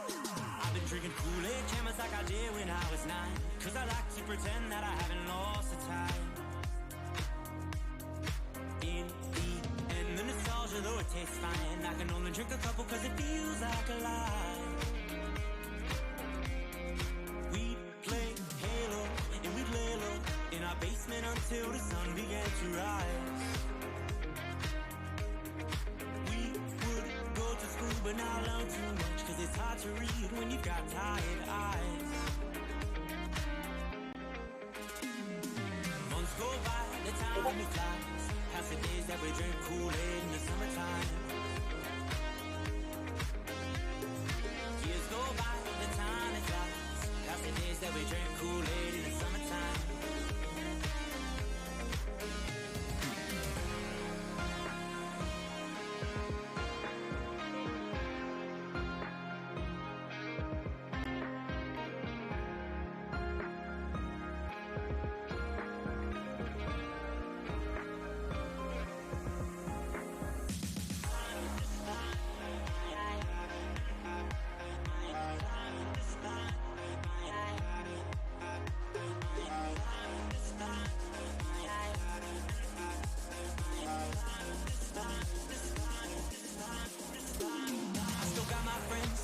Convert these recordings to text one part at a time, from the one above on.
I've been drinking Kool-Aid cameras like I did when I was 9, 'cause I like to pretend that I haven't lost the time. In the end, the nostalgia, though it tastes fine, I can only drink a couple 'cause it feels like a lie. We'd play Halo and we'd lay low in our basement until the sun began to rise. We would go to school but not learn too much, 'cause it's hard to read when you've got tired eyes. Months go by, the time it flies, past the days that we drink Kool-Aid in the summertime. Years go by, the time it flies, past the days that we drink Kool-Aid in the summertime.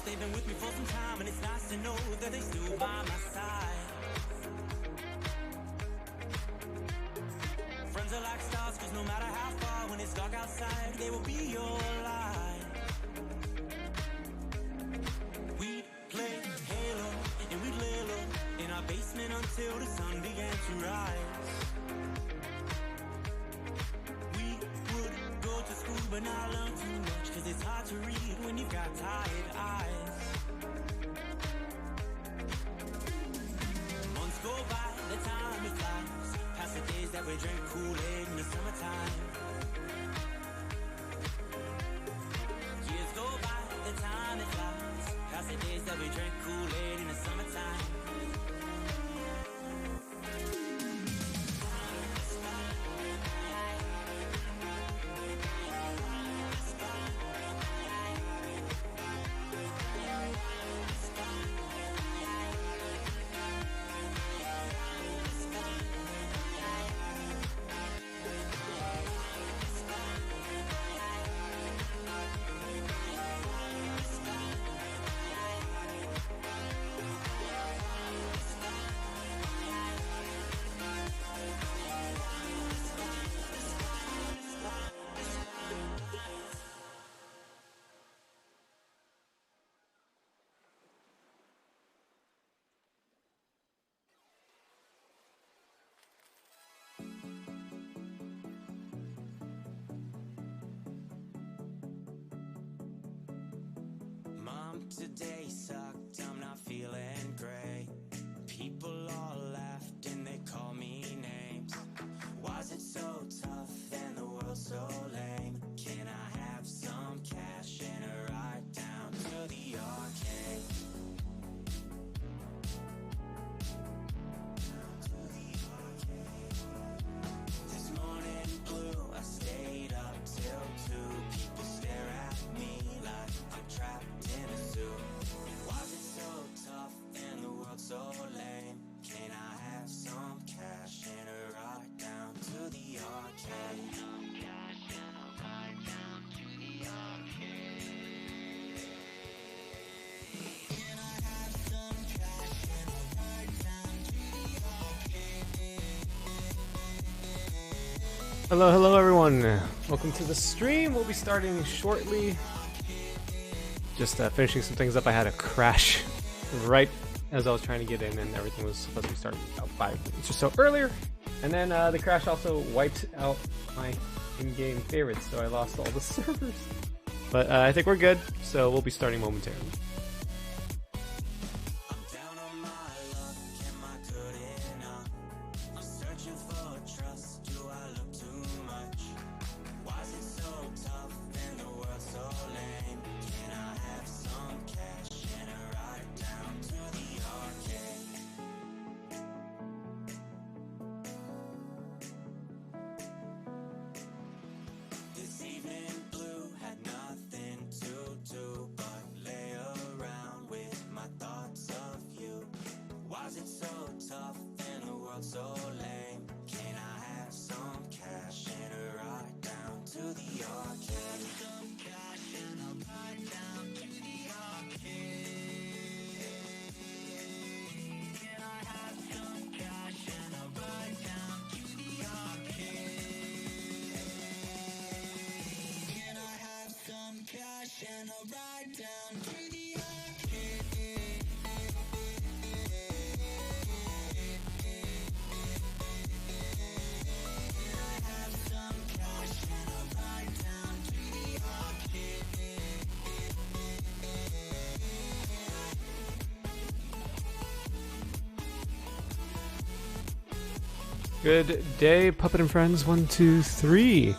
They've been with me for some time, and it's nice to know that they still by my side. Friends are like stars, 'cause no matter how far, when it's dark outside, they will be your light. We'd play Halo and we'd lay low in our basement until the sun began to rise. We would go to school but not learn too much, 'cause it's hard to read when you've got tired eyes. Months go by, the time it flies, past the days that we drink Kool-Aid in the summertime. Years go by, the time it flies, past the days that we drink Kool-Aid in the summertime. Today sucked, I'm not feeling great. People all laughed and they call me names. Why's it so tough and the world so lame? Can I have some cash and a ride down to the arcade? This morning blue, I stayed up till 2. People stare at me like I'm trapped in a zoo. Why's it so tough and the world so lame? Can I have some cash and a ride down to the arcade? Some cash and a ride down to the arcade. Can I have some cash and a ride down to the arcade? Hello everyone. Welcome to the stream. We'll be starting shortly. Just finishing some things up. I had a crash right as I was trying to get in, and everything was supposed to be starting about 5 minutes or so earlier. And then the crash also wiped out my in-game favorites, so I lost all the servers. But I think we're good, so we'll be starting momentarily. This evening blue had nothing to do but lay around. so tough and the world so lame? Can I have some cash and a ride down to the arcade? Some cash and a ride down to the arcade. Can I have some cash and a ride down to the arcade? Can I have some cash and a ride down to the arcade? Good day, Puppet and Friends 1, 2, 3.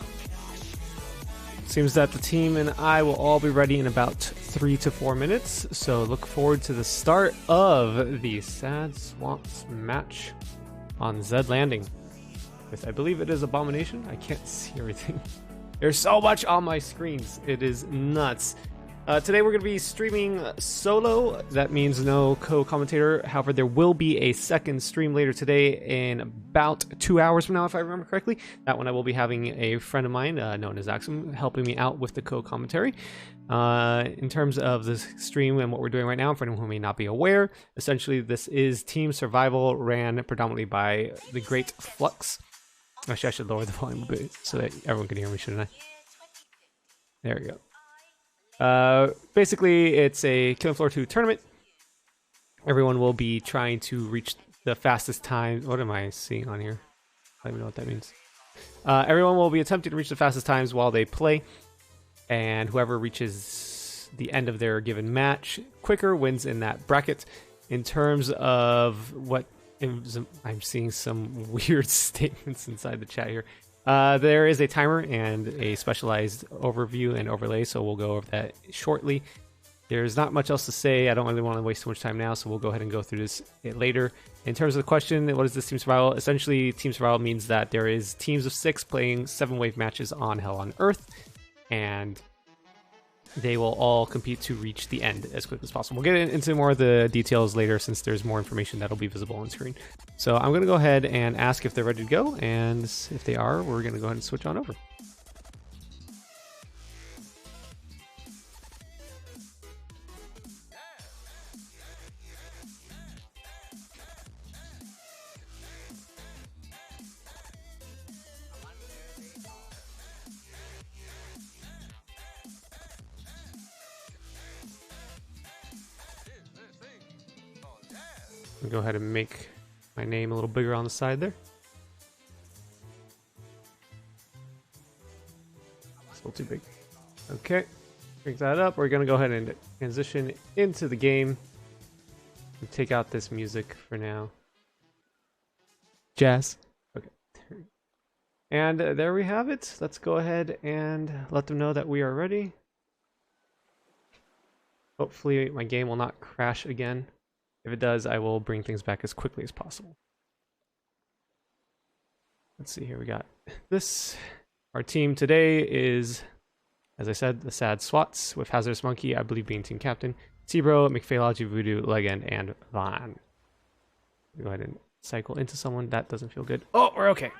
Seems that the team and I will all be ready in about 3 to 4 minutes, so look forward to the start of the Sad Swats match on Zed Landing. With, I believe it is Abomination. I can't see everything. There's so much on my screens. It is nuts. Today we're going to be streaming solo. That means no co-commentator. However, there will be a second stream later today in about 2 hours from now, if I remember correctly. That one I will be having a friend of mine, known as Axum, helping me out with the co-commentary. In terms of the stream and what we're doing right now, for anyone who may not be aware, essentially this is Team Survival, ran predominantly by the great Flux. Actually, I should lower the volume a bit so that everyone can hear me, shouldn't I? There we go. Basically, it's a Killing Floor 2 tournament. Everyone will be trying to reach the fastest time. What am I seeing on here? I don't even know what that means. Everyone will be attempting to reach the fastest times while they play, and whoever reaches the end of their given match quicker wins in that bracket. In terms of what I'm seeing some weird statements inside the chat here. There is a timer and a specialized overview and overlay, so we'll go over that shortly. There's not much else to say. I don't really want to waste too much time now, so we'll go ahead and go through this later. In terms of the question, what is this Team Survival? Essentially, Team Survival means that there is teams of 6 playing 7-wave matches on Hell on Earth, and they will all compete to reach the end as quickly as possible. We'll get into more of the details later since there's more information that'll be visible on screen. So I'm going to go ahead and ask if they're ready to go, and if they are, we're going to go ahead and switch on over. I'll go ahead and make my name a little bigger on the side there. It's a little too big. Okay, pick that up. We're gonna go ahead and transition into the game and take out this music for now. Jazz. Okay. And there we have it. Let's go ahead and let them know that we are ready. Hopefully my game will not crash again. If it does, I will bring things back as quickly as possible. Let's see here, we got this. Our team today is, as I said, the Sad Swats, with Hazardous Monkey, I believe, being team captain, T-Bro, McPhaylogy, Voodoo, Legend, and Vaughn. Go ahead and cycle into someone. That doesn't feel good. Oh, we're okay.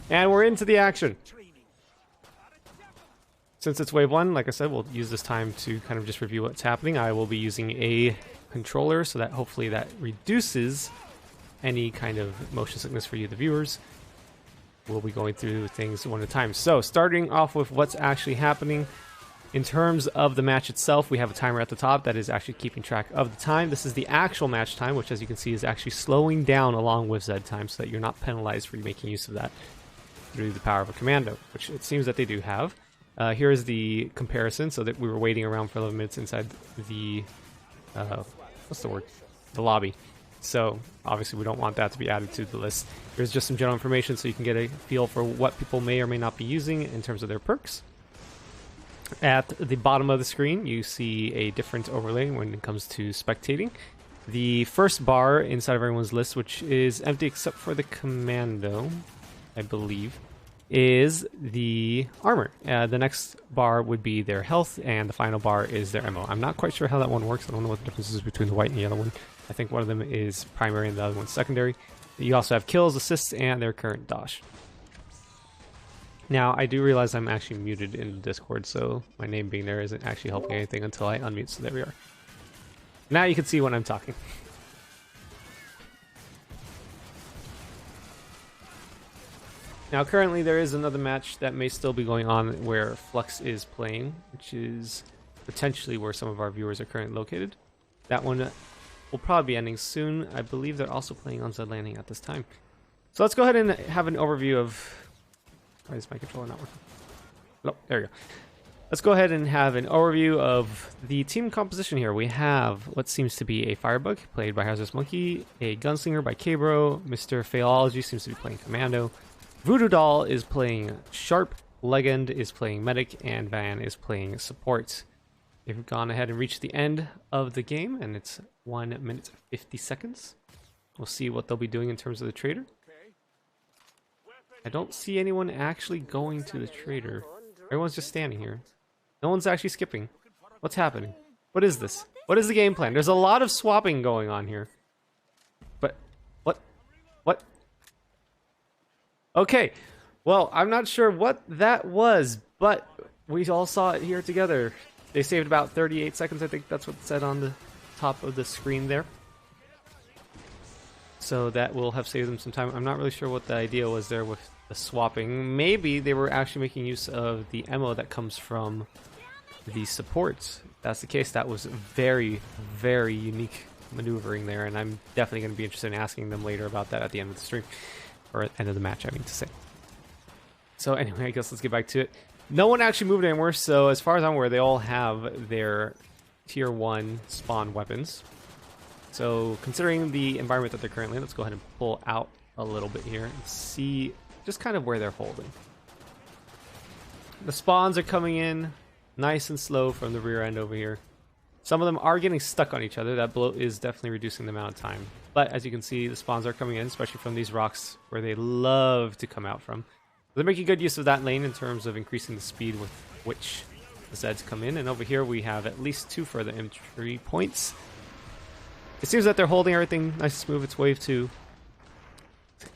And we're into the action. Since it's wave 1, like I said, we'll use this time to kind of just review what's happening. I will be using a controller so that hopefully that reduces any kind of motion sickness for you, the viewers. We'll be going through things one at a time. So starting off with what's actually happening. In terms of the match itself, we have a timer at the top that is actually keeping track of the time. This is the actual match time, which as you can see is actually slowing down along with ZED time so that you're not penalized for making use of that through the power of a commando, which it seems that they do have. Here is the comparison, so that we were waiting around for 11 minutes inside the what's the word? The lobby. So obviously we don't want that to be added to the list. Here's just some general information so you can get a feel for what people may or may not be using in terms of their perks. At the bottom of the screen, you see a different overlay when it comes to spectating. The first bar inside of everyone's list, which is empty except for the commando, I believe. is the armor. The next bar would be their health, and the final bar is their ammo. I'm not quite sure how that one works. I don't know what the difference is between the white and the other one. I think one of them is primary and the other one's secondary. You also have kills, assists, and their current dosh. Now, I do realize I'm actually muted in Discord, so my name being there isn't actually helping anything until I unmute, so there we are. Now you can see when I'm talking. Now, currently there is another match that may still be going on where Flux is playing, which is potentially where some of our viewers are currently located. That one will probably be ending soon. I believe they're also playing on ZED Landing at this time. So let's go ahead and have an overview of... Why is my controller not working? Oh, there we go. Let's go ahead and have an overview of the team composition here. We have what seems to be a Firebug, played by Hazardous Monkey, a Gunslinger by K-Bro, Mr. Phaeology seems to be playing Commando, Voodoo Doll is playing Sharp, Legend is playing Medic, and Van is playing Support. They've gone ahead and reached the end of the game, and it's 1 minute 50 seconds. We'll see what they'll be doing in terms of the trader. I don't see anyone actually going to the trader. Everyone's just standing here. No one's actually skipping. What's happening? What is this? What is the game plan? There's a lot of swapping going on here. But, what? What? Okay, well, I'm not sure what that was, but we all saw it here together. They saved about 38 seconds, I think that's what it said on the top of the screen there. So that will have saved them some time. I'm not really sure what the idea was there with the swapping. Maybe they were actually making use of the ammo that comes from the supports. If that's the case, that was very, very unique maneuvering there, and I'm definitely going to be interested in asking them later about that at the end of the stream. Or at the end of the match, I mean to say. So anyway, I guess let's get back to it. No one actually moved anywhere, so as far as I'm aware, they all have their tier 1 spawn weapons. So considering the environment that they're currently in, let's go ahead and pull out a little bit here and see just kind of where they're holding. The spawns are coming in nice and slow from the rear end over here. Some of them are getting stuck on each other. That bloat is definitely reducing the amount of time. But as you can see, the spawns are coming in, especially from these rocks where they love to come out from. They're making good use of that lane in terms of increasing the speed with which the Zeds come in. And over here we have at least 2 further entry points. It seems that they're holding everything nice and smooth. It's wave 2.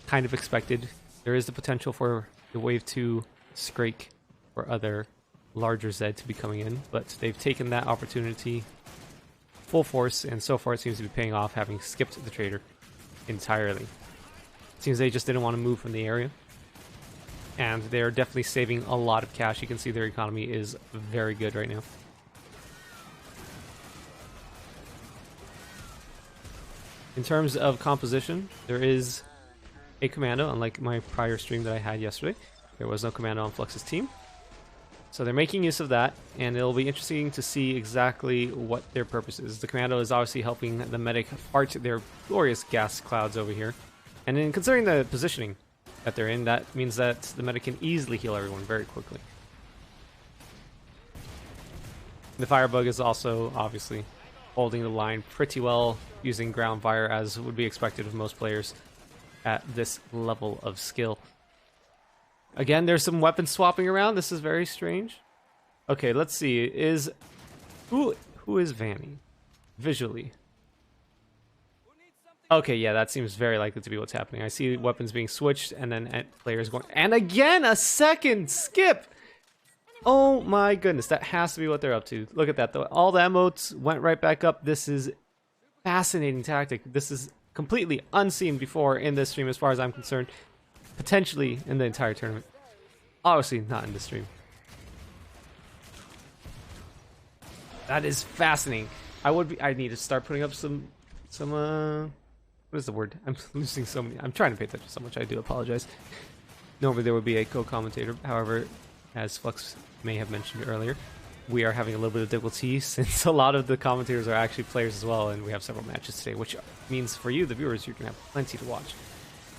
Kind of expected. There is the potential for the wave 2 Scrake or other larger Zed to be coming in, but they've taken that opportunity full force, and so far it seems to be paying off, having skipped the trader entirely. It seems they just didn't want to move from the area, and they're definitely saving a lot of cash. You can see their economy is very good right now. In terms of composition, there is a commando, unlike my prior stream that I had yesterday. There was no commando on Flux's team. So they're making use of that, and it'll be interesting to see exactly what their purpose is. The commando is obviously helping the medic fart their glorious gas clouds over here. And in considering the positioning that they're in, that means that the medic can easily heal everyone very quickly. The Firebug is also obviously holding the line pretty well, using ground fire as would be expected of most players at this level of skill. Again, there's some weapon swapping around. This is very strange. Okay, let's see. Who is Vanny? Visually. Okay, yeah, that seems very likely to be what's happening. I see weapons being switched, and then players going... And again, a second skip! Oh my goodness, that has to be what they're up to. Look at that, though. All the emotes went right back up. This is fascinating tactic. This is completely unseen before in this stream as far as I'm concerned. Potentially in the entire tournament. Obviously not in the stream. That is fascinating. I need to start putting up some what is the word? I'm losing so many. I'm trying to pay attention so much. I do apologize. Normally there would be a co-commentator. However, as Flux may have mentioned earlier, we are having a little bit of difficulty since a lot of the commentators are actually players as well, and we have several matches today, which means for you, the viewers, you're gonna have plenty to watch.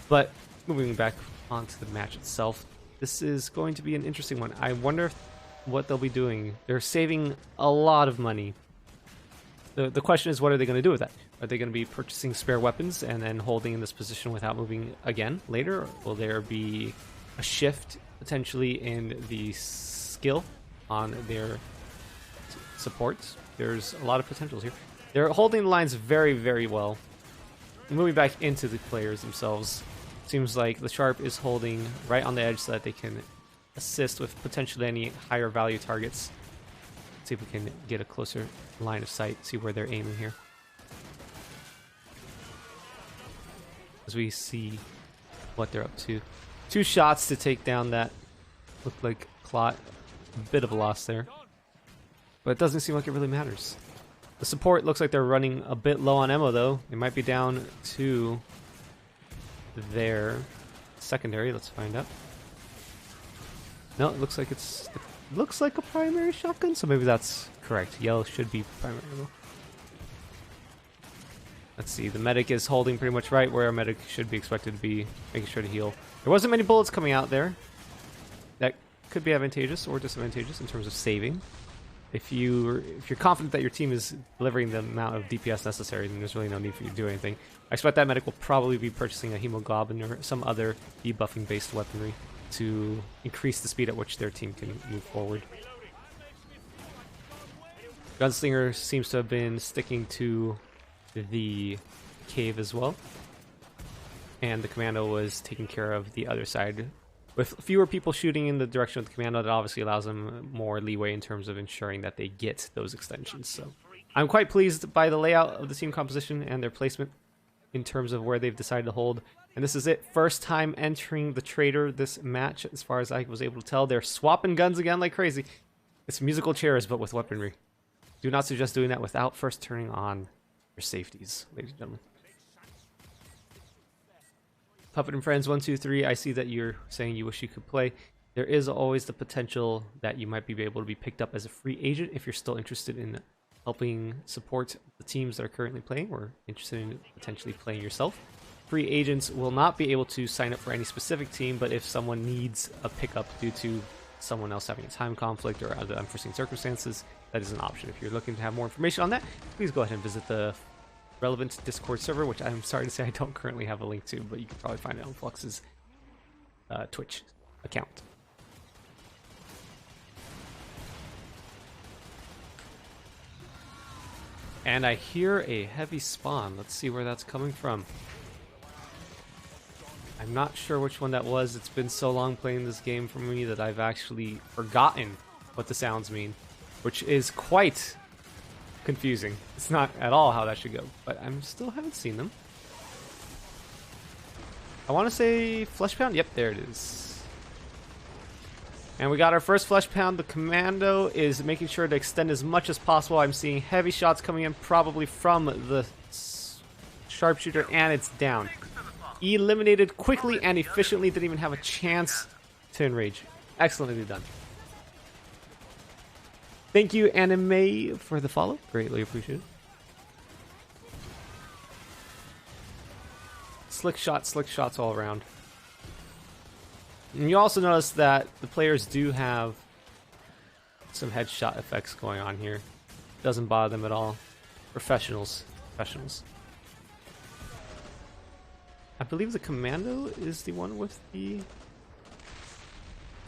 But moving back onto the match itself, this is going to be an interesting one. I wonder what they'll be doing. They're saving a lot of money. The question is, what are they going to do with that? Are they going to be purchasing spare weapons and then holding in this position without moving again later? Or will there be a shift potentially in the skill on their supports. There's a lot of potentials here. They're holding the lines very, very well. Moving back into the players themselves, seems like the Sharp is holding right on the edge so that they can assist with potentially any higher value targets. Let's see if we can get a closer line of sight, see where they're aiming here. As we see what they're up to. 2 shots to take down that looked like Clot. A bit of a loss there. But it doesn't seem like it really matters. The support looks like they're running a bit low on ammo though. They might be down to their secondary. Let's find out. No, it looks like looks like a primary shotgun, so maybe that's correct. Yellow should be primary ammo. Let's see, the medic is holding pretty much right where a medic should be expected to be, making sure to heal. There wasn't many bullets coming out there. That could be advantageous or disadvantageous in terms of saving. If you're confident that your team is delivering the amount of DPS necessary, then there's really no need for you to do anything. I expect that medic will probably be purchasing a hemoglobin or some other debuffing based weaponry to increase the speed at which their team can move forward. Gunslinger seems to have been sticking to the cave as well, and the commando was taking care of the other side. With fewer people shooting in the direction of the commando, that obviously allows them more leeway in terms of ensuring that they get those extensions. So I'm quite pleased by the layout of the team composition and their placement in terms of where they've decided to hold. And this is it. First time entering the Trader this match, as far as I was able to tell. They're swapping guns again like crazy. It's musical chairs, but with weaponry. Do not suggest doing that without first turning on your safeties, ladies and gentlemen. Puppet and Friends 123, I see that you're saying you wish you could play. There is always the potential that you might be able to be picked up as a free agent if you're still interested in helping support the teams that are currently playing or interested in potentially playing yourself. Free agents will not be able to sign up for any specific team, but if someone needs a pickup due to someone else having a time conflict or other unforeseen circumstances, that is an option. If you're looking to have more information on that, please go ahead and visit the relevant Discord server, which I'm sorry to say I don't currently have a link to, but you can probably find it on Flux's Twitch account. And I hear a heavy spawn. Let's see where that's coming from. I'm not sure which one that was. It's been so long playing this game for me that I've actually forgotten what the sounds mean, which is quite confusing. It's not at all how that should go, but I still haven't seen them. I want to say Flesh Pound. Yep, there it is. And we got our first Flesh Pound. The Commando is making sure to extend as much as possible. I'm seeing heavy shots coming in, probably from the Sharpshooter, and it's down. Eliminated quickly and efficiently. Didn't even have a chance to enrage. Excellently done. Thank you, Anime, for the follow. Greatly appreciated. Slick shots all around. And you also notice that the players do have some headshot effects going on here. Doesn't bother them at all. Professionals. I believe the Commando is the one with the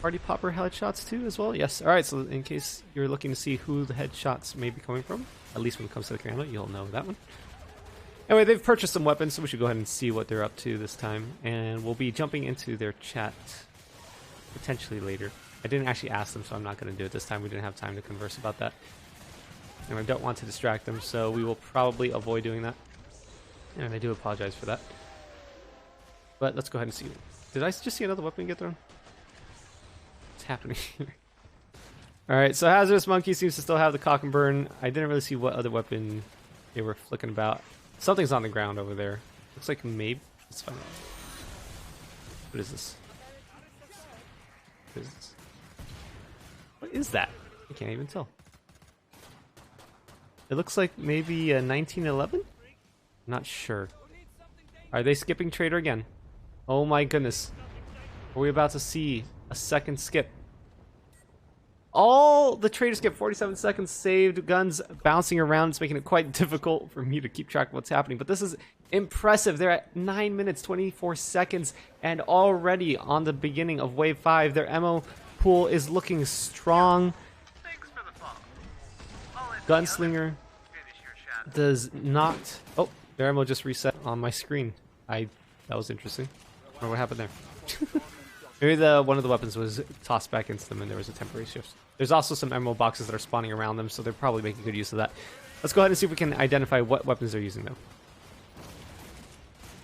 Party Popper headshots too as well. Yes. Alright, so in case you're looking to see who the headshots may be coming from, at least when it comes to the Commando, you'll know that one. Anyway, they've purchased some weapons, so we should go ahead and see what they're up to this time. And we'll be jumping into their chat potentially later. I didn't actually ask them, so I'm not going to do it this time. We didn't have time to converse about that. And I don't want to distract them, so we will probably avoid doing that. And I do apologize for that. But let's go ahead and see. Did I just see another weapon get thrown? What's happening here? Alright, so Hazardous Monkey seems to still have the cock and burn. I didn't really see what other weapon they were flicking about. Something's on the ground over there. Looks like maybe. Let's find out. What is this? What is this? What is that? I can't even tell. It looks like maybe a 1911? Not sure. Are they skipping Trader again? Oh my goodness. Are we about to see a second skip? All the traders get 47 seconds saved. Guns bouncing around. It's making it quite difficult for me to keep track of what's happening. But this is impressive. They're at 9 minutes, 24 seconds. And already on the beginning of Wave 5, their ammo pool is looking strong. Gunslinger does not... Oh, their ammo just reset on my screen. That was interesting. I don't know what happened there. Maybe one of the weapons was tossed back into them and there was a temporary shift. There's also some emerald boxes that are spawning around them, so they're probably making good use of that. Let's go ahead and see if we can identify what weapons they're using, though.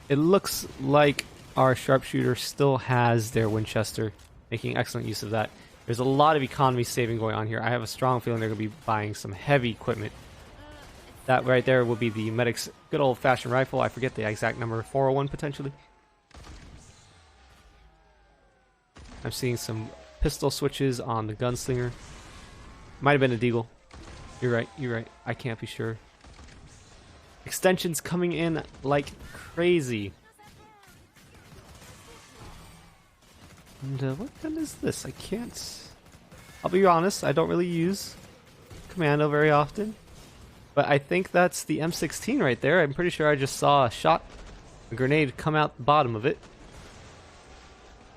It looks like our sharpshooter still has their Winchester, making excellent use of that. There's a lot of economy saving going on here. I have a strong feeling they're going to be buying some heavy equipment. That right there will be the medic's good old-fashioned rifle. I forget the exact number, 401 potentially. I'm seeing some pistol switches on the gunslinger. Might have been a deagle. You're right. I can't be sure. Extensions coming in like crazy. And what gun is this? I can't... I'll be honest, I don't really use Commando very often. But I think that's the M16 right there. I'm pretty sure I just saw a grenade come out the bottom of it.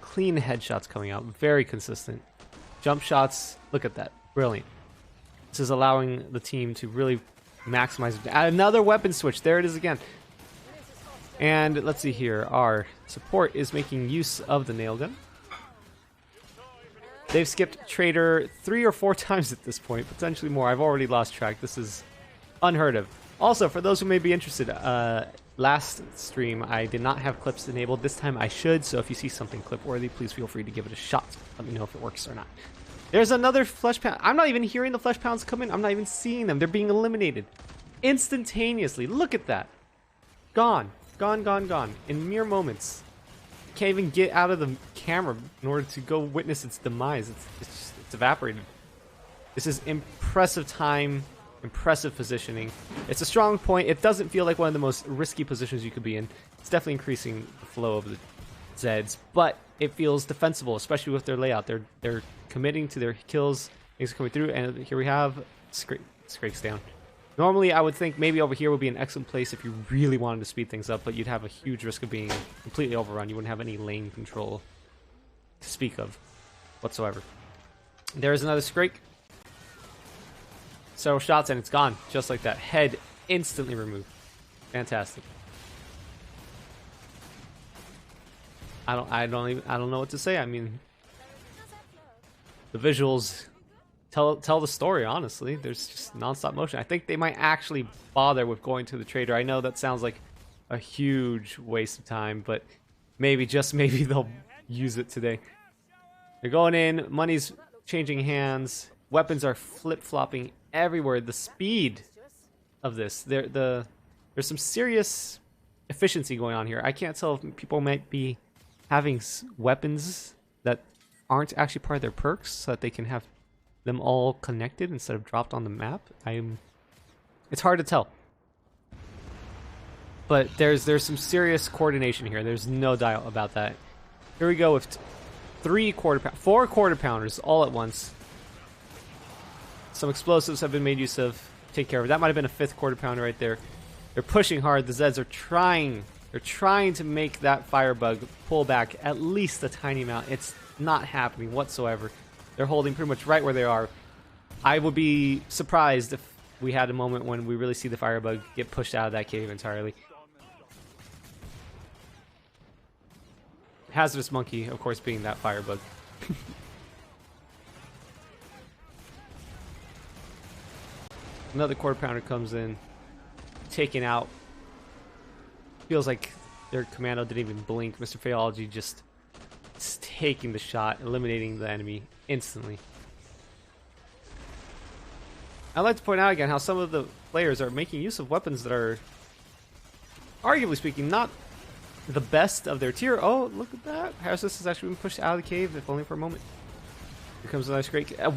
Clean headshots coming out, very consistent. Jump shots, look at that, brilliant. This is allowing the team to really maximize it. Another weapon switch, there it is again. And let's see here, our support is making use of the nail gun. They've skipped Trader 3 or 4 times at this point, potentially more. I've already lost track. This is unheard of. Also, for those who may be interested, last stream I did not have clips enabled. This time I should, so if you see something clip-worthy, please feel free to give it a shot. Let me know if it works or not. There's another flesh pound. I'm not even hearing the flesh pounds come in. I'm not even seeing them. They're being eliminated instantaneously. Look at that. Gone. Gone. In mere moments. Can't even get out of the camera in order to go witness its demise. It's evaporated. This is impressive time, impressive positioning. It's a strong point. It doesn't feel like one of the most risky positions you could be in. It's definitely increasing the flow of the Zeds, but it feels defensible, especially with their layout. They're committing to their kills. Things are coming through, and here we have Scrakes down. Normally, I would think maybe over here would be an excellent place if you really wanted to speed things up, but you'd have a huge risk of being completely overrun. You wouldn't have any lane control to speak of whatsoever. There's another Scrake. Several shots and it's gone, just like that. Head instantly removed. Fantastic. I don't know what to say. I mean, the visuals tell the story, honestly. There's just non-stop motion. I think they might actually bother with going to the trader. I know that sounds like a huge waste of time, but maybe, just maybe, they'll use it today. They're going in, money's changing hands, weapons are flip-flopping everywhere. The speed of this, there's some serious efficiency going on here. I can't tell if people might be having weapons that aren't actually part of their perks so that they can have them all connected instead of dropped on the map. It's hard to tell, but there's some serious coordination here. There's no doubt about that. Here we go with 4 quarter pounders all at once. Some explosives have been made use of. Take care of it. That might have been a 5th quarter pounder right there. They're pushing hard. The Zeds are trying. They're trying to make that firebug pull back at least a tiny amount. It's not happening whatsoever. They're holding pretty much right where they are. I would be surprised if we had a moment when we really see the firebug get pushed out of that cave entirely. Hazardous monkey, of course, being that firebug. Another quarter pounder comes in, taken out. Feels like their commando didn't even blink. Mr. Phaeology just taking the shot, eliminating the enemy instantly. I'd like to point out again how some of the players are making use of weapons that are, arguably speaking, not the best of their tier. Oh, look at that. Harris has actually been pushed out of the cave, if only for a moment. Here comes another Scrake. A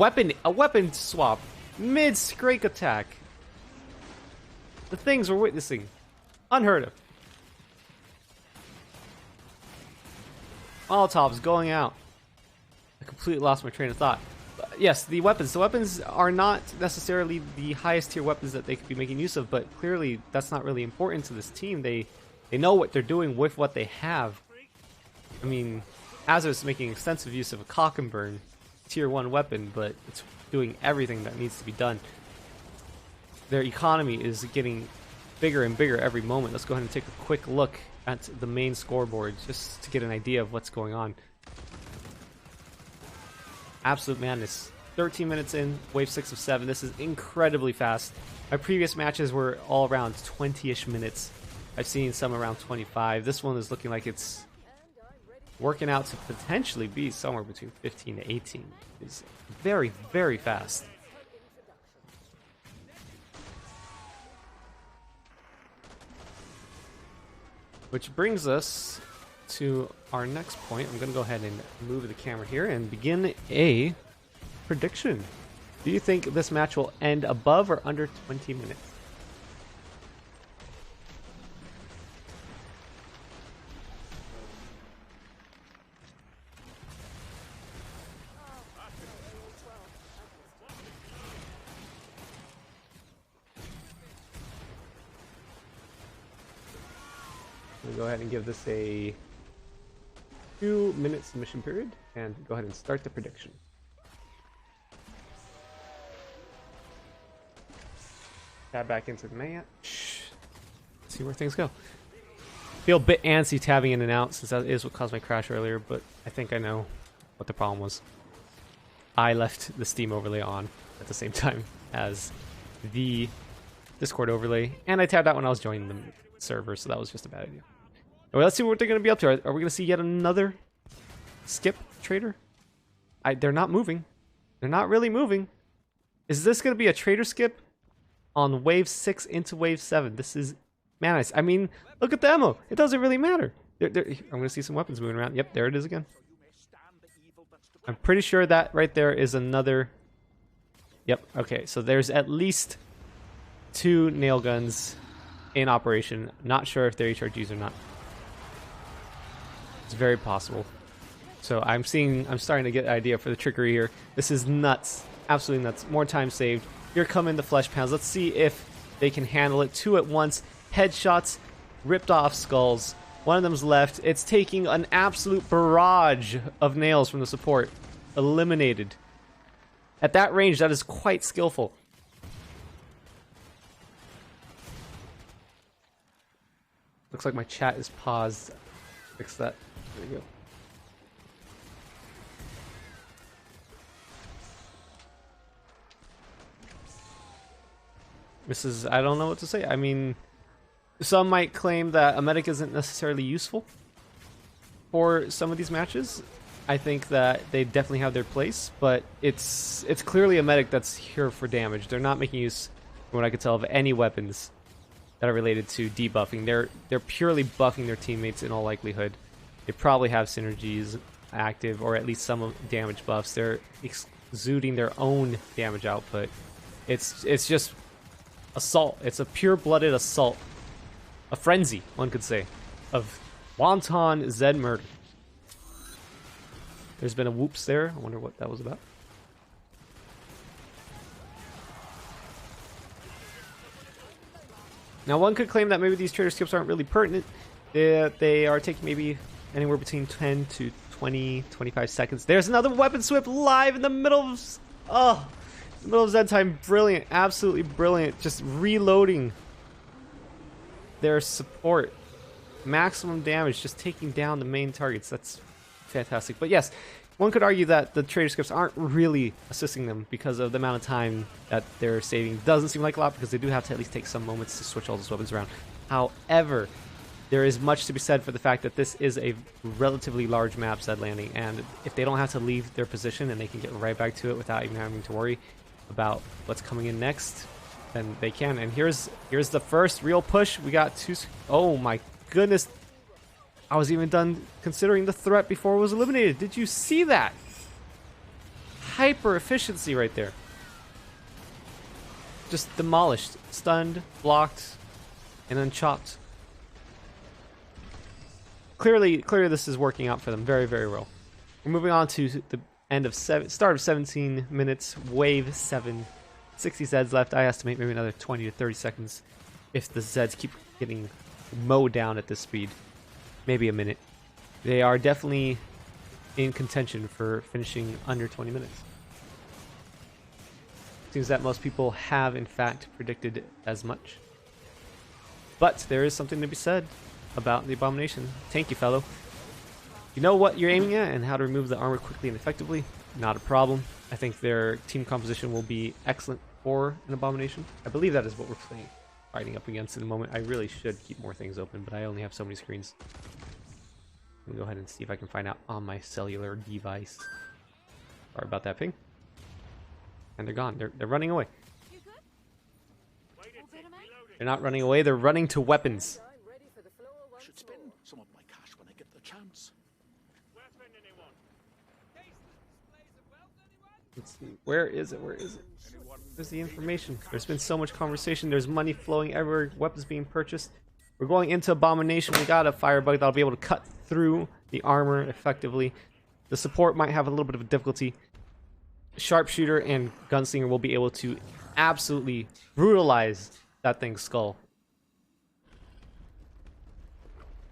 weapon swap. Mid-Scrake attack. The things we're witnessing. Unheard of. Molotovs going out. I completely lost my train of thought. yes, the weapons. The weapons are not necessarily the highest tier weapons that they could be making use of, but clearly that's not really important to this team. They know what they're doing with what they have. I mean, Azos is making extensive use of a cock and burn tier 1 weapon, but it's doing everything that needs to be done. Their economy is getting bigger and bigger every moment. Let's go ahead and take a quick look at the main scoreboard just to get an idea of what's going on. Absolute madness. 13 minutes in, wave 6 of 7. This is incredibly fast. My previous matches were all around 20-ish minutes. I've seen some around 25. This one is looking like it's working out to potentially be somewhere between 15 to 18. It's very, very fast. Which brings us to our next point. I'm going to go ahead and move the camera here and begin a prediction. Do you think this match will end above or under 20 minutes? We'll go ahead and give this a 2-minute submission period and go ahead and start the prediction. Tab back into the match. See where things go. Feel a bit antsy tabbing in and out since that is what caused my crash earlier, but I think I know what the problem was. I left the Steam overlay on at the same time as the Discord overlay, and I tabbed out when I was joining the server, so that was just a bad idea. Well, let's see what they're going to be up to. Are we going to see yet another skip trader? They're not moving. They're not really moving. Is this going to be a trader skip on wave 6 into wave 7? This is madness. I mean, look at the ammo. It doesn't really matter. I'm going to see some weapons moving around. Yep, there it is again. I'm pretty sure that right there is another... Yep, okay. So there's at least 2 nail guns in operation. Not sure if they're HRGs or not. It's very possible. So I'm starting to get an idea for the trickery here. This is nuts. Absolutely nuts. More time saved. Here come in the flesh pounds. Let's see if they can handle it. 2 at once. Headshots. Ripped off skulls. One of them's left. It's taking an absolute barrage of nails from the support. Eliminated. At that range, that is quite skillful. Looks like my chat is paused. Fix that. There we go. I don't know what to say. I mean, some might claim that a medic isn't necessarily useful for some of these matches. I think that they definitely have their place, but it's clearly a medic that's here for damage. They're not making use, from what I could tell, of any weapons that are related to debuffing. They're purely buffing their teammates in all likelihood. They probably have synergies active, or at least some damage buffs. They're exuding their own damage output. It's just assault. It's a pure-blooded assault. A frenzy, one could say, of wanton ZED murder. There's been a whoops there. I wonder what that was about. Now, one could claim that maybe these trader skips aren't really pertinent. They are taking maybe anywhere between 10 to 20, 25 seconds. There's another weapon swip live in the middle of... Oh, in the middle of ZED time. Brilliant. Absolutely brilliant. Just reloading their support. Maximum damage. Just taking down the main targets. That's fantastic. But yes, one could argue that the trader skips aren't really assisting them because of the amount of time that they're saving. Doesn't seem like a lot because they do have to at least take some moments to switch all those weapons around. However, there is much to be said for the fact that this is a relatively large map, ZED Landing, and if they don't have to leave their position and they can get right back to it without even having to worry about what's coming in next, then they can. And here's the first real push. We got 2... Oh my goodness. I was even done considering the threat before it was eliminated. Did you see that? Hyper efficiency right there. Just demolished, stunned, blocked, and then chopped. Clearly this is working out for them very, very well. We're moving on to the Start of 17 minutes, wave 7, 60 Zeds left. I estimate maybe another 20 to 30 seconds if the Zeds keep getting mowed down at this speed. Maybe a minute. They are definitely in contention for finishing under 20 minutes. Seems that most people have in fact predicted as much. But there is something to be said about the Abomination. Thank you, fellow. You know what you're aiming at and how to remove the armor quickly and effectively? Not a problem. I think their team composition will be excellent for an Abomination. I believe that is what we're fighting up against in the moment. I really should keep more things open, but I only have so many screens. Let me go ahead and see if I can find out on my cellular device. Sorry about that ping. And they're gone. They're running away. They're not running away. They're running to weapons. I should spend some of my cash when I get the chance. Let's see. Where is it? Where is it? Where's the information? There's been so much conversation. There's money flowing everywhere. Weapons being purchased. We're going into Abomination. We got a firebug that'll be able to cut through the armor effectively. The support might have a little bit of a difficulty. Sharpshooter and Gunslinger will be able to absolutely brutalize that thing's skull.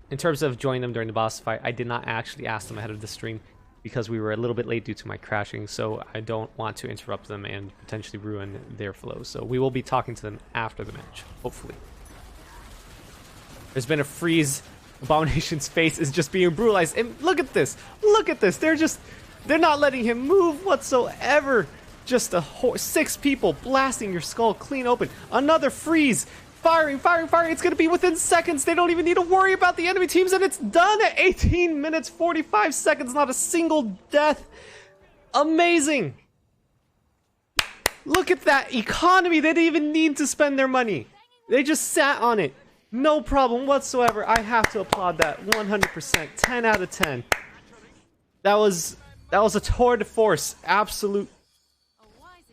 In terms of joining them during the boss fight, I did not actually ask them ahead of the stream because we were a little bit late due to my crashing, so I don't want to interrupt them and potentially ruin their flow. So we will be talking to them after the match, hopefully. There's been a freeze. Abomination's face is just being brutalized. And look at this. Look at this. They're not letting him move whatsoever. Just 6 people blasting your skull clean open. Another freeze. Firing, firing, firing. It's going to be within seconds. They don't even need to worry about the enemy teams. And it's done at 18 minutes, 45 seconds. Not a single death. Amazing. Look at that economy. They didn't even need to spend their money. They just sat on it. No problem whatsoever. I have to applaud that 100%. 10 out of 10. That was a tour de force. Absolute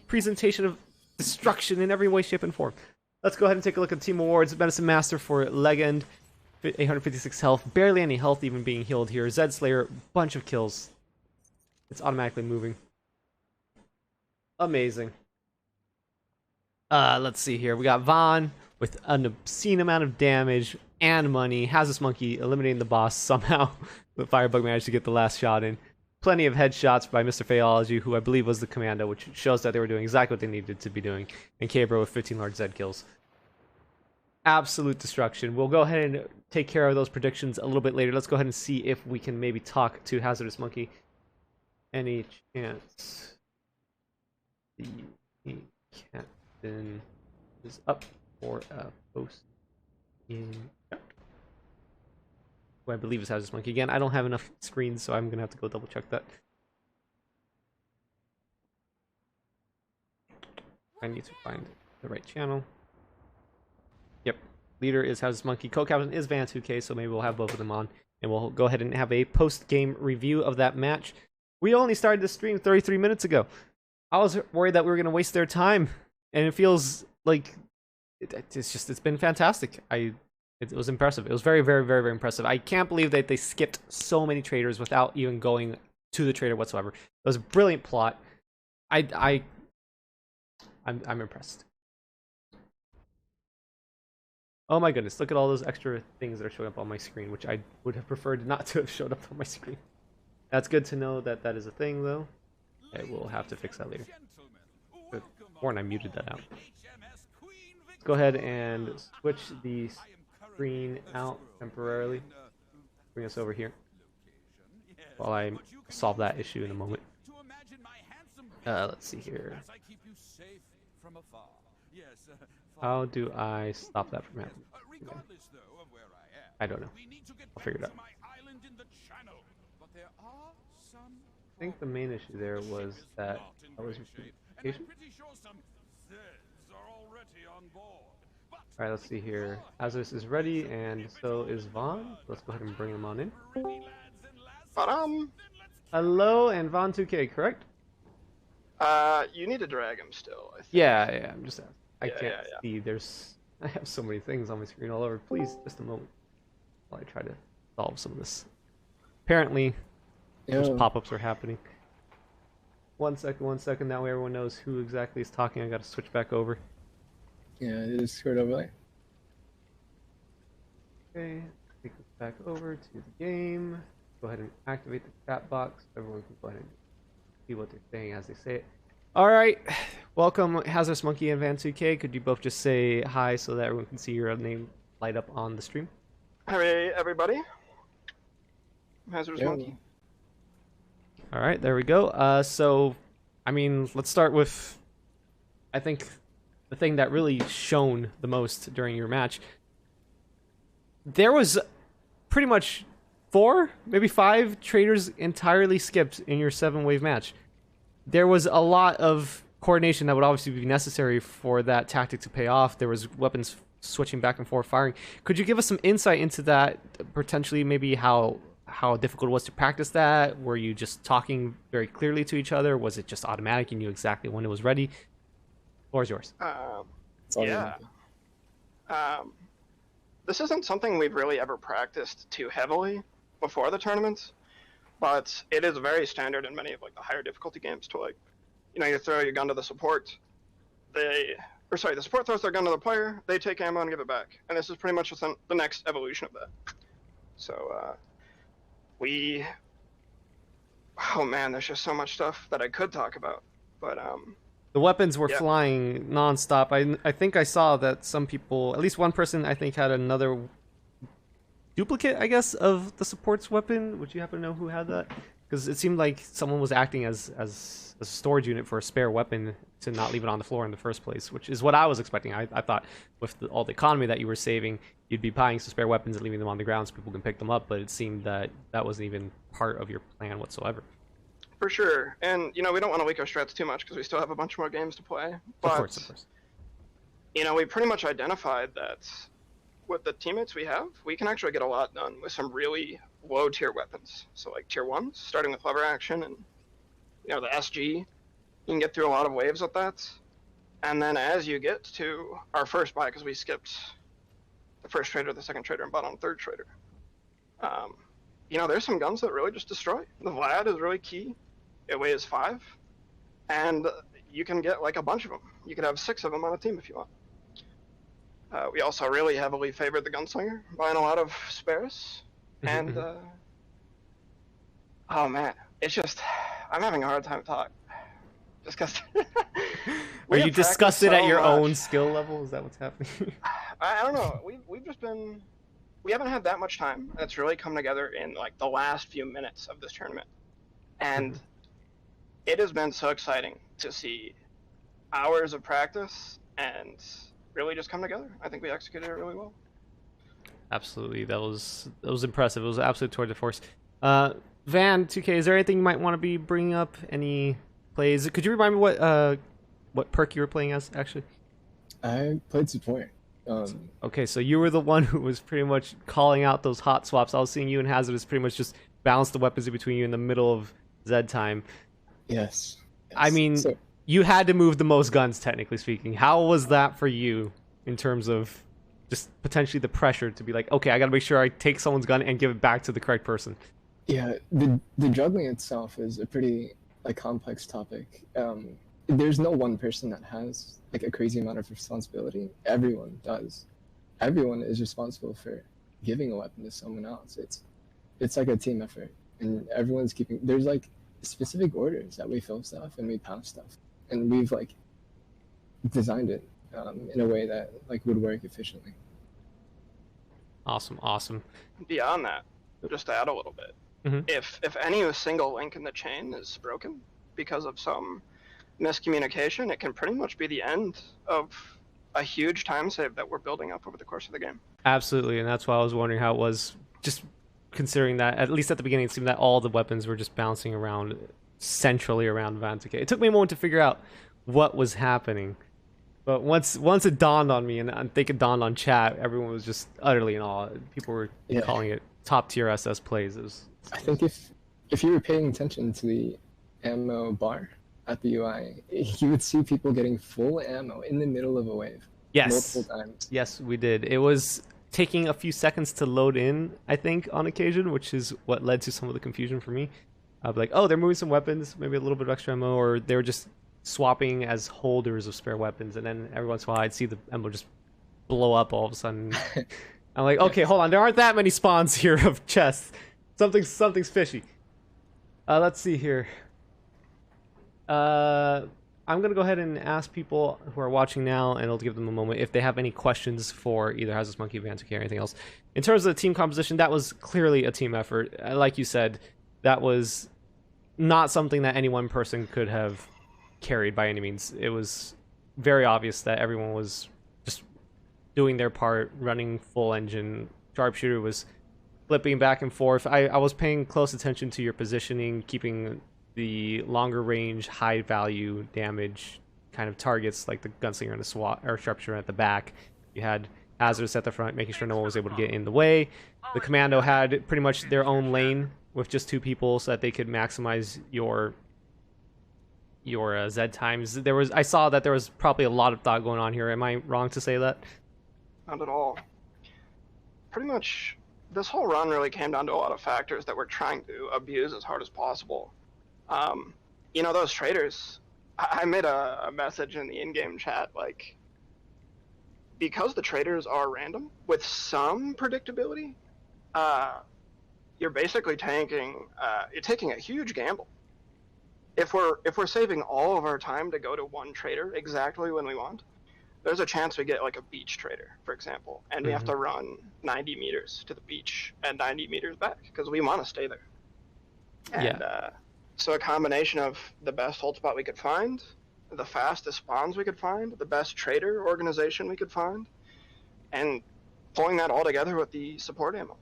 presentation of destruction in every way, shape, and form. Let's go ahead and take a look at Team Awards. Medicine Master for Legend. 856 health. Barely any health even being healed here. Zed Slayer. Bunch of kills. It's automatically moving. Amazing. Let's see here. We got Vaughn with an obscene amount of damage and money. Hazardous Monkey eliminating the boss somehow. But Firebug managed to get the last shot in. Plenty of headshots by Mr. Phaeology, who I believe was the commando, which shows that they were doing exactly what they needed to be doing. And Cabro with 15 large Zed kills. Absolute destruction. We'll go ahead and take care of those predictions a little bit later. Let's go ahead and see if we can maybe talk to Hazardous Monkey. Any chance the captain is up for a post in who I believe is Hazardous Monkey. Again, I don't have enough screens, so I'm gonna have to go double check that. I need to find the right channel. Yep, leader is Hazardous Monkey, co-captain is Van2K, so maybe we'll have both of them on, and we'll go ahead and have a post-game review of that match. We only started the stream 33 minutes ago. I was worried that we were gonna waste their time, and it feels like it's been fantastic. It was impressive. It was very, very, very, very impressive. I can't believe that they skipped so many traders without even going to the trader whatsoever. It was a brilliant plot. I'm impressed. Oh my goodness, look at all those extra things that are showing up on my screen, which I would have preferred not to have showed up on my screen. That's good to know that that is a thing, though. I will have to fix that later. Good. Warren, I muted that out. Let's go ahead and switch the screen out temporarily. Bring us over here while I solve that issue in a moment. Let's see here. How do I stop that from happening? Okay. I don't know. I'll figure it out. I think the main issue there was that I was communication. Alright, let's see here. Azos is ready, and so is Vaughn. Let's go ahead and bring him on in. Hello, and Vaughn 2K, correct? You need to drag him still, I think. Yeah, I'm just... I can't see. There's... I have so many things on my screen all over. Please, just a moment while I try to solve some of this. Apparently, those pop-ups are happening. 1 second, 1 second. That way everyone knows who exactly is talking. I got to switch back over. Yeah, it is Discord overlay. Okay, take this back over to the game. Go ahead and activate the chat box. Everyone can go ahead and see what they're saying as they say it. All right, welcome Hazardous Monkey and Van2K. Could you both just say hi so that everyone can see your name light up on the stream? Hey, everybody. Hazardous Monkey. All right, there we go. So, I mean, let's start with, I think, the thing that really shone the most during your match. There was pretty much 4, maybe 5 traders entirely skipped in your 7-wave match. There was a lot of coordination that would obviously be necessary for that tactic to pay off. There was weapons switching back and forth firing. Could you give us some insight into that, potentially maybe how difficult it was to practice that? Were you just talking very clearly to each other? Was it just automatic? You knew exactly when it was ready? The floor is yours. Yeah. This isn't something we've really ever practiced too heavily before the tournaments, but it is very standard in many of like the higher difficulty games to like, you throw your gun to the support. The support throws their gun to the player, they take ammo and give it back. And this is pretty much just the next evolution of that. So, oh man, there's just so much stuff that I could talk about, but the weapons were flying nonstop. I think I saw that some people, at least one person, I think had another duplicate, I guess, of the support's weapon. Would you happen to know who had that? Because it seemed like someone was acting as a storage unit for a spare weapon to not leave it on the floor in the first place, which is what I was expecting. I thought with all the economy that you were saving, you'd be buying some spare weapons and leaving them on the ground so people can pick them up, but it seemed that that wasn't even part of your plan whatsoever. For sure, and we don't want to leak our strats too much because we still have a bunch more games to play. But, of course. We pretty much identified that with the teammates we have, we can actually get a lot done with some really low tier weapons. So like tier 1s, starting with lever action and the SG, you can get through a lot of waves with that. And then as you get to our first buy, because we skipped the first trader, the second trader, and bought on third trader, there's some guns that really just destroy. The Vlad is really key. It weighs 5, and you can get like a bunch of them. You could have 6 of them on a team if you want. We also really heavily favored the gunslinger, buying a lot of spares. And oh man, it's just I'm having a hard time talking. Just because. Are you discussed it at your own skill level? Is that what's happening? I don't know. We've just been. We haven't had that much time. It's really come together in like the last few minutes of this tournament, and it has been so exciting to see hours of practice and really just come together. I think we executed it really well. Absolutely, that was impressive. It was an absolute tour de force. Van 2K, is there anything you might want to be bringing up? Any plays? Could you remind me what perk you were playing as actually? I played support. Okay, so you were the one who was pretty much calling out those hot swaps. I was seeing you and Hazardous pretty much just balance the weapons in between you in the middle of ZED time. Yes. I mean, you had to move the most guns, technically speaking. How was that for you in terms of just potentially the pressure to be like, okay, I got to make sure I take someone's gun and give it back to the correct person? Yeah, the juggling itself is a pretty complex topic. There's no one person that has like a crazy amount of responsibility. Everyone does. Everyone is responsible for giving a weapon to someone else. It's like a team effort, and everyone's keeping. There's like specific orders that we fill stuff and we pass stuff, and we've like designed it in a way that like would work efficiently. Awesome. Beyond that, just to add a little bit, if any single link in the chain is broken because of some miscommunication, it can pretty much be the end of a huge time save that we're building up over the course of the game. Absolutely, and that's why I was wondering how it was, just considering that at least at the beginning it seemed that all the weapons were just bouncing around centrally around Van2K. It took me a moment to figure out what was happening, but once it dawned on me, and I think it dawned on chat, everyone was just utterly in awe. People were calling it top tier SS plays. I think if you were paying attention to the ammo bar at the UI, you would see people getting full ammo in the middle of a wave. Yes. Multiple times. Yes, we did. It was taking a few seconds to load in, I think, on occasion, which is what led to some of the confusion for me. I'd be like, oh, they're moving some weapons, maybe a little bit of extra ammo, or they were just swapping as holders of spare weapons, and then every once in a while I'd see the ammo just blow up all of a sudden. I'm like, okay, hold on, there aren't that many spawns here of chests. Something's fishy. Let's see here. I'm gonna go ahead and ask people who are watching now, and I'll give them a moment if they have any questions for either Hazardous Monkey, Vantic, or anything else. In terms of the team composition, that was clearly a team effort. Like you said, that was not something that any one person could have carried by any means. It was very obvious that everyone was just doing their part, running full engine. Sharpshooter was flipping back and forth. I was paying close attention to your positioning, keeping the longer range, high value damage kind of targets like the gunslinger and the SWAT or sharpshooter at the back. You had hazardous at the front, making sure no one was able to get in the way. The commando had pretty much their own lane with just 2 people, so that they could maximize your ZED times. I saw that there was probably a lot of thought going on here. Am I wrong to say that? Not at all. Pretty much, this whole run really came down to a lot of factors that we're trying to abuse as hard as possible. You know, those traders, I made a message in the in-game chat, like, because the traders are random, with some predictability, you're basically taking a huge gamble. If we're saving all of our time to go to one trader exactly when we want, there's a chance we get like a beach trader, for example, and we have to run 90 meters to the beach and 90 meters back because we want to stay there. And so a combination of the best hold spot we could find, the fastest spawns we could find, the best trader organization we could find, and pulling that all together with the support ammo.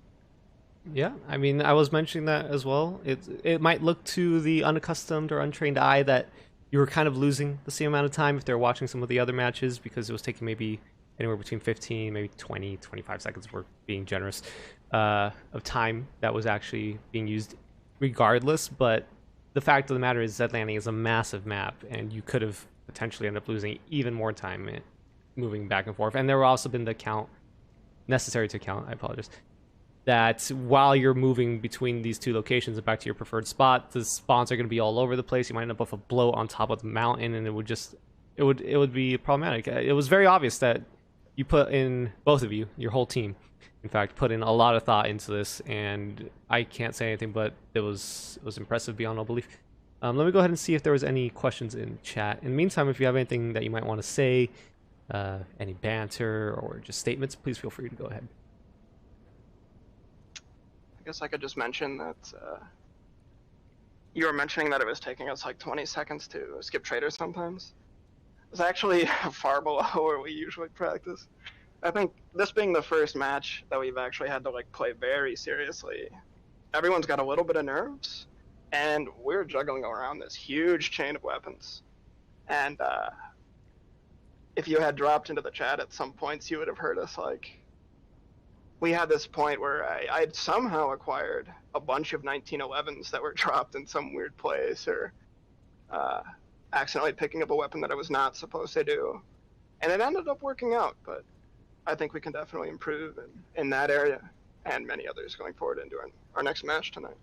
Yeah, I mean, I was mentioning that as well. It might look to the unaccustomed or untrained eye that you were kind of losing the same amount of time if they're watching some of the other matches, because it was taking maybe anywhere between 15, maybe 20, 25 seconds, we're being generous, of time that was actually being used regardless. But the fact of the matter is Zed Landing is a massive map, and you could have potentially ended up losing even more time moving back and forth. And there would also been the count necessary to count, I apologize, that while you're moving between these 2 locations and back to your preferred spot, the spawns are going to be all over the place. You might end up with a bloat on top of the mountain, and it would be problematic. It was very obvious that you put in, both of you, your whole team, in fact, put in a lot of thought into this, and I can't say anything but it was impressive beyond all belief. Let me go ahead and see if there was any questions in chat. In the meantime, if you have anything that you might want to say, any banter or just statements, please feel free to go ahead. I guess I could just mention that you were mentioning that it was taking us like 20 seconds to skip traders sometimes. It's actually far below where we usually practice. I think this being the first match that we've actually had to like play very seriously, everyone's got a little bit of nerves, and we're juggling around this huge chain of weapons. And if you had dropped into the chat at some points, you would have heard us like, we had this point where I had somehow acquired a bunch of 1911s that were dropped in some weird place, or accidentally picking up a weapon that I was not supposed to do. And it ended up working out, but I think we can definitely improve in that area and many others going forward into our next match tonight.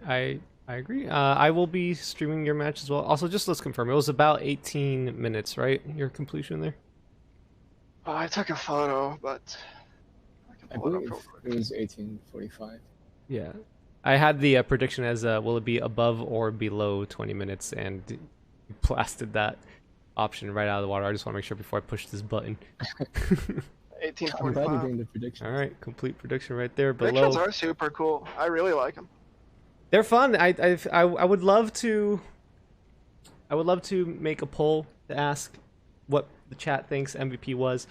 I agree. I will be streaming your match as well. Also, just let's confirm, it was about 18 minutes, right? Your completion there? Oh, I took a photo, but I believe it was 18:45. Yeah. I had the prediction as will it be above or below 20 minutes, and you blasted that option right out of the water. I just want to make sure before I push this button. 18:45. I'm glad you're doing the predictions. All right, complete prediction right there. Predictions Below. are super cool. I really like them. They're fun. I would love to. I would love to make a poll to ask what the chat thinks MVP was.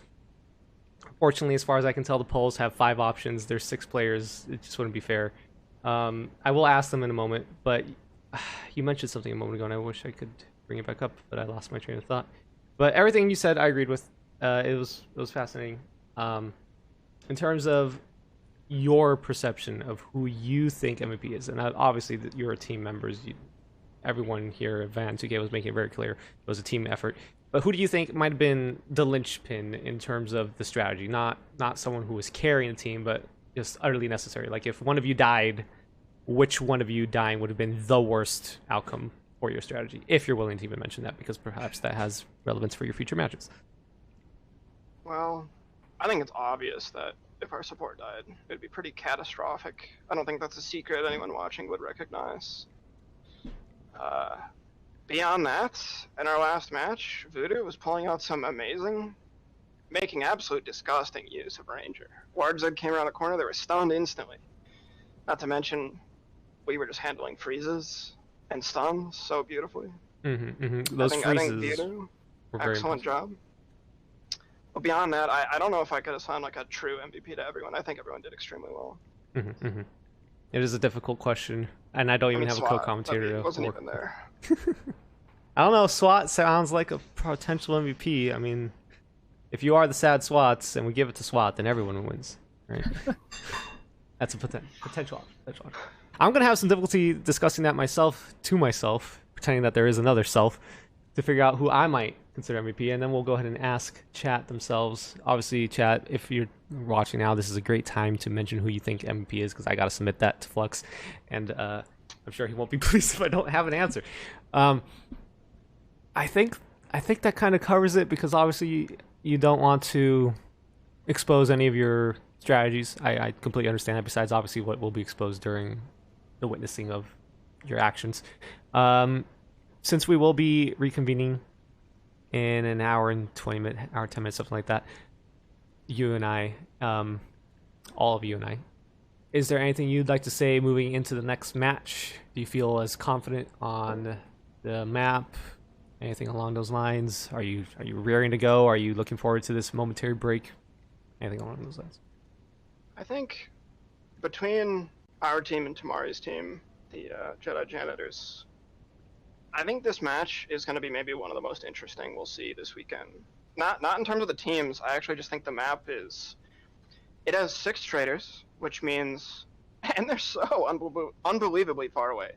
Fortunately, as far as I can tell, the polls have 5 options. There's 6 players. It just wouldn't be fair. I will ask them in a moment, but you mentioned something a moment ago, and I wish I could bring it back up, but I lost my train of thought. But everything you said, I agreed with. It was fascinating. In terms of your perception of who you think MVP is, and obviously you're team members. Everyone here at Van 2K was making it very clear it was a team effort. But who do you think might have been the linchpin in terms of the strategy? Not someone who was carrying the team, but just utterly necessary. Like if one of you died, which one of you dying would have been the worst outcome for your strategy, if you're willing to even mention that, because perhaps that has relevance for your future matches. Well, I think it's obvious that if our support died, it'd be pretty catastrophic. I don't think that's a secret anyone watching would recognize. Beyond that, in our last match, Voodoo was pulling out some amazing, making absolute disgusting use of Ranger. Ward ZED came around the corner, they were stunned instantly. Not to mention, we were just handling freezes and stuns so beautifully. Those I think freezes Voodoo, were very excellent job. But beyond that, I don't know if I could assign like a true MVP to everyone. I think everyone did extremely well. It is a difficult question, and I don't even have a co-commentator. I wasn't even there. I don't know. SWAT sounds like a potential MVP. I mean, if you are the sad SWATs and we give it to SWAT, then everyone wins, right? That's a potential option. I'm gonna have some difficulty discussing that to myself, pretending that there is another self, to figure out who I might consider MVP, and then we'll go ahead and ask chat themselves. Obviously, chat, if you're watching now, this is a great time to mention who you think MVP is, because I gotta submit that to Flux, and I'm sure he won't be pleased if I don't have an answer. I think that kind of covers it, because obviously you don't want to expose any of your strategies. I completely understand that, besides obviously what will be exposed during the witnessing of your actions. Since we will be reconvening in an hour and 20 minutes, hour 10 minutes, something like that, you and I, all of you and I, is there anything you'd like to say moving into the next match? Do you feel as confident on the map? Anything along those lines? Are you rearing to go? Are you looking forward to this momentary break? Anything along those lines? I think between our team and Tamari's team, the Jedi Janitors, I think this match is going to be maybe one of the most interesting we'll see this weekend. Not in terms of the teams. I actually just think the map it has 6 traders, which means, and they're so unbelievably far away.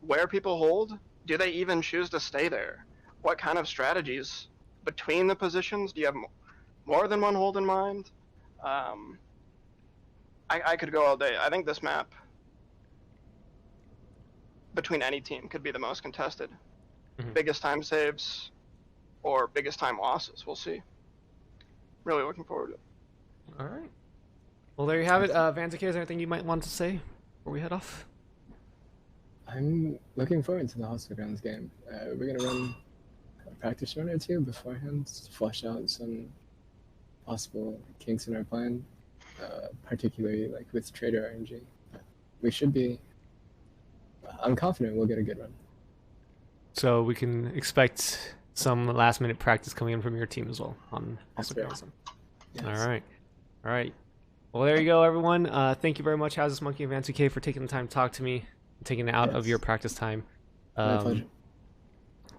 Where people hold, do they even choose to stay there? What kind of strategies between the positions? Do you have more than one hold in mind? I could go all day. I think this map, between any team, could be the most contested. Biggest time saves or biggest time losses, we'll see. Really looking forward to it. All right. Well, there you have it. Vanzake, is there anything you might want to say before we head off? I'm looking forward to the Hostile Grounds game. We're going to run a practice run or two beforehand to flush out some possible kinks in our plan, particularly like with trader RNG. We should be... I'm confident we'll get a good run. So we can expect some last-minute practice coming in from your team as well on Hostile Grounds. Yes. All right. Well, there you go, everyone. Thank you very much, Houses Monkey and Vanzake, for taking the time to talk to me, taking it out of your practice time. My pleasure.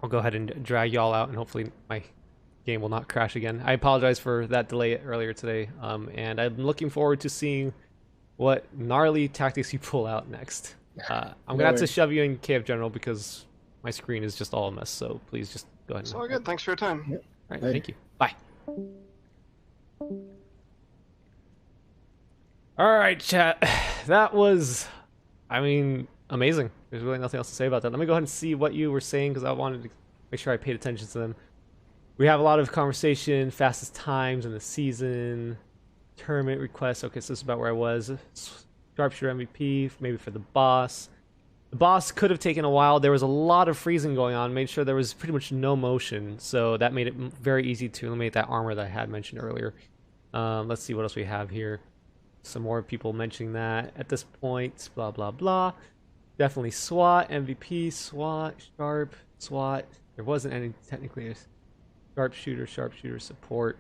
I'll go ahead and drag y'all out, and hopefully my game will not crash again. I apologize for that delay earlier today, and I'm looking forward to seeing what gnarly tactics you pull out next. I'm going to have to shove you in KF General because my screen is just all a mess, so please just go ahead. It's all good. Thanks for your time. Yep. All right, thank you. Bye. All right, chat. That was, amazing. There's really nothing else to say about that. Let me go ahead and see what you were saying, because I wanted to make sure I paid attention to them. We have a lot of conversation, fastest times in the season, tournament requests. Okay, so this is about where I was. Sharpshooter MVP, maybe for the boss. The boss could have taken a while. There was a lot of freezing going on. Made sure there was pretty much no motion, so that made it very easy to eliminate that armor that I had mentioned earlier. Let's see what else we have here. Some more people mentioning that at this point. Blah, blah, blah. Definitely SWAT, MVP, SWAT, Sharp, SWAT. There wasn't any technically sharpshooter, support.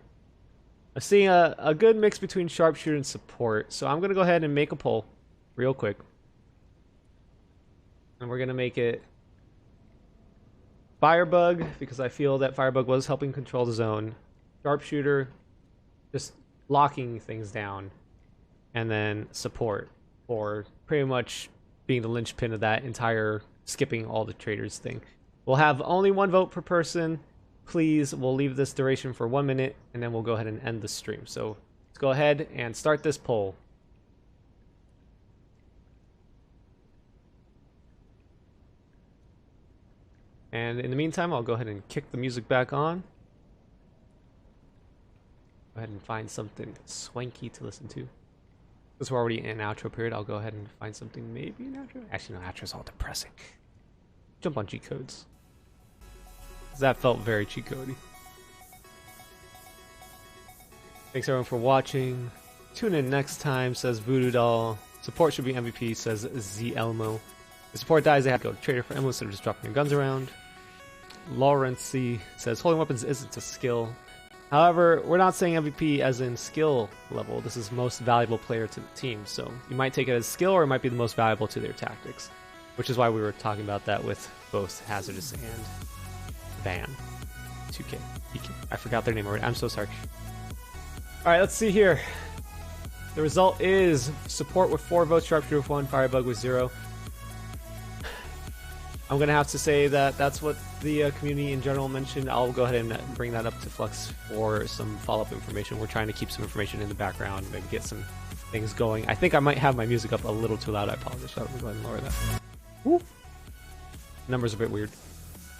I'm seeing a good mix between sharpshooter and support. So I'm going to go ahead and make a poll real quick. And we're going to make it Firebug, because I feel that Firebug was helping control the zone. Sharpshooter, just locking things down. And then support, for pretty much being the linchpin of that entire skipping all the traders thing. We'll have only 1 vote per person. Please, we'll leave this duration for 1 minute, and then we'll go ahead and end the stream. So let's go ahead and start this poll. And in the meantime, I'll go ahead and kick the music back on. Go ahead and find something swanky to listen to. Since we're already in outro period, I'll go ahead and find something maybe an outro. Actually, no, outro's all depressing. Jump on cheat codes. That felt very cheat codey. Thanks everyone for watching. Tune in next time, says Voodoo Doll. Support should be MVP, says Z Elmo. If support dies, they have to go to trader for ammo instead of just dropping your guns around. Lawrence says holding weapons isn't a skill. However, we're not saying MVP as in skill level. This is most valuable player to the team. So you might take it as skill, or it might be the most valuable to their tactics. Which is why we were talking about that with both Hazardous and Van. 2K. I forgot their name already. I'm so sorry. Alright, let's see here. The result is support with 4 votes, Sharpshooter with 1, Firebug with 0. I'm going to have to say that that's what the community in general mentioned. I'll go ahead and bring that up to Flux for some follow-up information. We're trying to keep some information in the background, maybe get some things going. I think I might have my music up a little too loud. I apologize. So I'm going to go ahead and lower that. Woo. Numbers are a bit weird.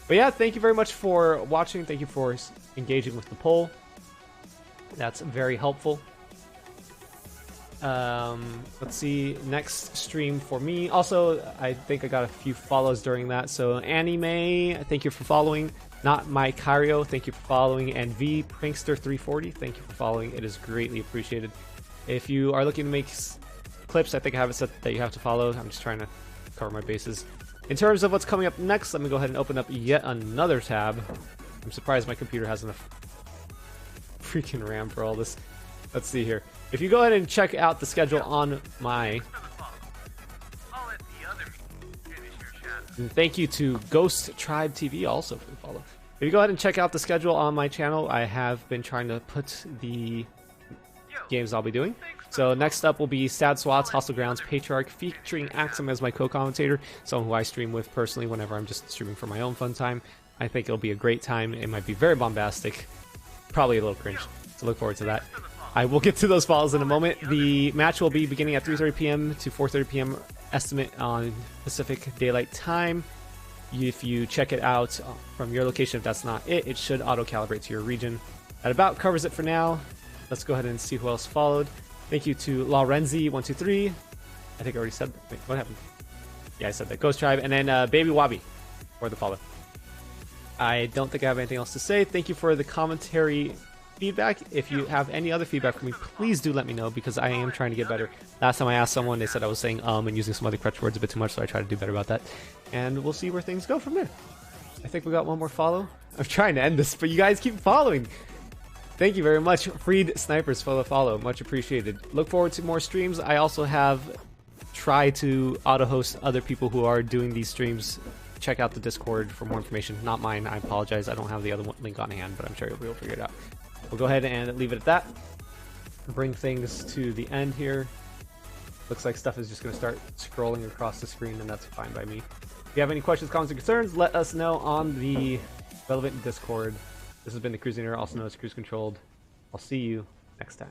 But yeah, thank you very much for watching. Thank you for engaging with the poll. That's very helpful. Let's see, next stream for me. Also, I think I got a few follows during that. So Anime, thank you for following. Not My Cario, thank you for following. And V Prankster 340, thank you for following. It is greatly appreciated. If you are looking to make clips, I think I have it set that you have to follow. I'm just trying to cover my bases. In terms of what's coming up next, let me go ahead and open up yet another tab. I'm surprised my computer has enough freaking RAM for all this. Let's see here. If you go ahead and check out the schedule on my... And thank you to Ghost Tribe TV also for the follow. If you go ahead and check out the schedule on my channel, I have been trying to put the games I'll be doing. So next up will be Sad Swats, Hostile Grounds, Patriarch, featuring Axum as my co-commentator, someone who I stream with personally whenever I'm just streaming for my own fun time. I think it'll be a great time. It might be very bombastic, probably a little cringe, so look forward to that. I will get to those follows in a moment. The match will be beginning at 3:30 p.m. to 4:30 p.m. estimate on Pacific Daylight Time. If you check it out from your location, if that's not it, it should auto-calibrate to your region. That about covers it for now. Let's go ahead and see who else followed. Thank you to Laurenzi123. I think I already said that. Wait, what happened? Yeah, I said that. Ghost Tribe. And then Baby Wabi for the follow. I don't think I have anything else to say. Thank you for the commentary feedback. If you have any other feedback for me, please do let me know, because I am trying to get better. Last time I asked someone, they said I was saying and using some other crutch words a bit too much, so I try to do better about that. And we'll see where things go from there. I think we got one more follow. I'm trying to end this, but you guys keep following. Thank you very much, Freed Snipers, for the follow. Much appreciated. Look forward to more streams. I also have tried to auto-host other people who are doing these streams. Check out the Discord for more information. Not mine, I apologize. I don't have the other link on hand, but I'm sure you'll be able to figure it out. We'll go ahead and leave it at that. Bring things to the end here. Looks like stuff is just going to start scrolling across the screen, and that's fine by me. If you have any questions, comments, or concerns, let us know on the relevant Discord. This has been the Cruising Era, also known as Cruise Controlled. I'll see you next time.